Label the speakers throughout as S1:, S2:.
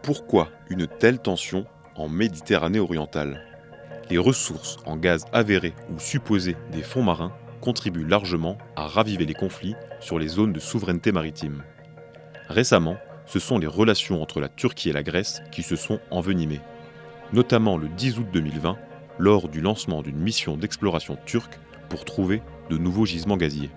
S1: Pourquoi une telle tension en Méditerranée orientale ? Les ressources en gaz avérées ou supposées des fonds marins contribuent largement à raviver les conflits sur les zones de souveraineté maritime. Récemment, ce sont les relations entre la Turquie et la Grèce qui se sont envenimées, notamment le 10 août 2020, lors du lancement d'une mission d'exploration turque pour trouver de nouveaux gisements gaziers.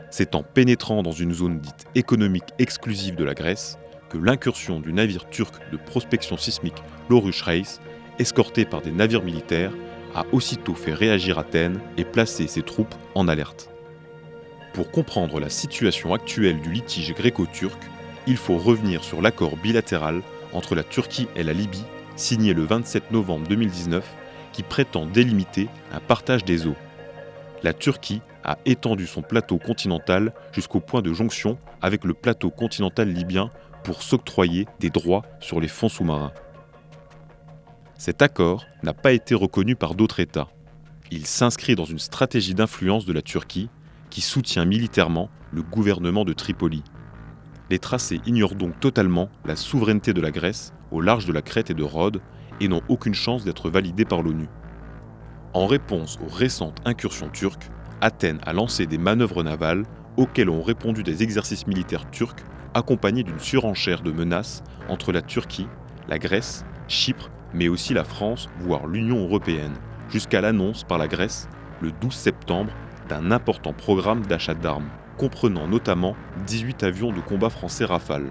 S1: C'est en pénétrant dans une zone dite économique exclusive de la Grèce que l'incursion du navire turc de prospection sismique l'Oruç Reis, escorté par des navires militaires, a aussitôt fait réagir Athènes et placé ses troupes en alerte. Pour comprendre la situation actuelle du litige gréco-turc, il faut revenir sur l'accord bilatéral entre la Turquie et la Libye, signé le 27 novembre 2019, qui prétend délimiter un partage des eaux. La Turquie a étendu son plateau continental jusqu'au point de jonction avec le plateau continental libyen pour s'octroyer des droits sur les fonds sous-marins. Cet accord n'a pas été reconnu par d'autres États. Il s'inscrit dans une stratégie d'influence de la Turquie qui soutient militairement le gouvernement de Tripoli. Les tracés ignorent donc totalement la souveraineté de la Grèce au large de la Crète et de Rhodes et n'ont aucune chance d'être validés par l'ONU. En réponse aux récentes incursions turques, Athènes a lancé des manœuvres navales auxquelles ont répondu des exercices militaires turcs accompagnés d'une surenchère de menaces entre la Turquie, la Grèce, Chypre, mais aussi la France, voire l'Union européenne, jusqu'à l'annonce par la Grèce, le 12 septembre, d'un important programme d'achat d'armes, comprenant notamment 18 avions de combat français Rafale.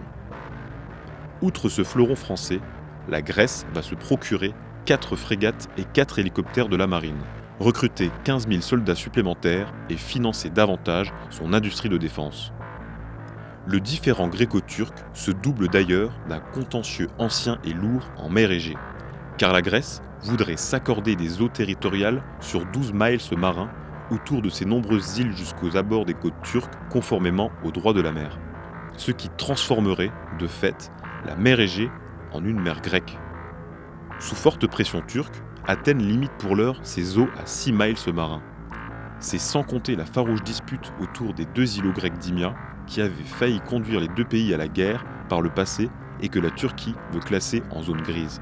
S1: Outre ce fleuron français, la Grèce va se procurer 4 frégates et 4 hélicoptères de la marine, recruter 15 000 soldats supplémentaires et financer davantage son industrie de défense. Le différend gréco-turc se double d'ailleurs d'un contentieux ancien et lourd en mer Égée, car la Grèce voudrait s'accorder des eaux territoriales sur 12 miles marins autour de ces nombreuses îles jusqu'aux abords des côtes turques conformément au droit de la mer, ce qui transformerait, de fait, la mer Égée en une mer grecque. Sous forte pression turque, Athènes limite pour l'heure ses eaux à 6 miles marins. C'est sans compter la farouche dispute autour des 2 îlots grecs d'Imia qui avaient failli conduire les 2 pays à la guerre par le passé et que la Turquie veut classer en zone grise.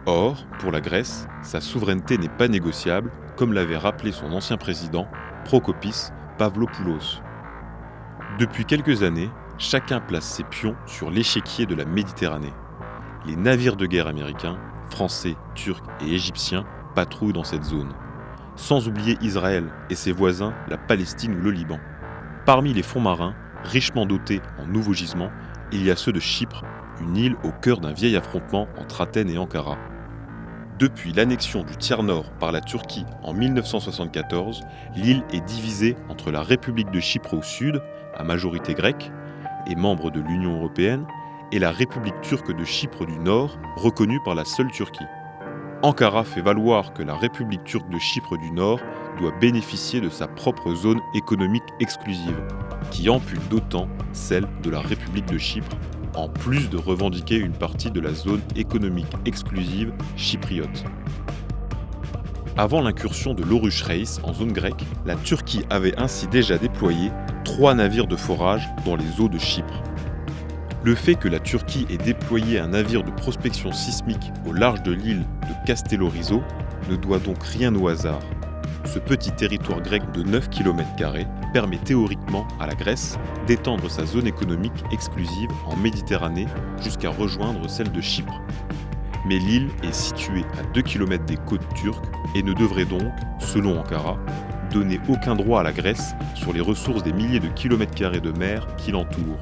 S1: Or, pour la Grèce, sa souveraineté n'est pas négociable, comme l'avait rappelé son ancien président, Prokopis Pavlopoulos. Depuis quelques années, chacun place ses pions sur l'échiquier de la Méditerranée. Les navires de guerre américains, français, turcs et égyptiens patrouillent dans cette zone. Sans oublier Israël et ses voisins, la Palestine ou le Liban. Parmi les fonds marins, richement dotés en nouveaux gisements, il y a ceux de Chypre, une île au cœur d'un vieil affrontement entre Athènes et Ankara. Depuis l'annexion du tiers nord par la Turquie en 1974, l'île est divisée entre la République de Chypre au sud, à majorité grecque, et membre de l'Union européenne, et la République turque de Chypre du Nord, reconnue par la seule Turquie. Ankara fait valoir que la République turque de Chypre du Nord doit bénéficier de sa propre zone économique exclusive, qui ampute d'autant celle de la République de Chypre, en plus de revendiquer une partie de la zone économique exclusive chypriote. Avant l'incursion de l'Oruç Reis en zone grecque, la Turquie avait ainsi déjà déployé 3 navires de forage dans les eaux de Chypre. Le fait que la Turquie ait déployé un navire de prospection sismique au large de l'île de Castellorizo ne doit donc rien au hasard. Ce petit territoire grec de 9 km² permet théoriquement à la Grèce d'étendre sa zone économique exclusive en Méditerranée jusqu'à rejoindre celle de Chypre. Mais l'île est située à 2 km des côtes turques et ne devrait donc, selon Ankara, donner aucun droit à la Grèce sur les ressources des milliers de kilomètres carrés de mer qui l'entourent.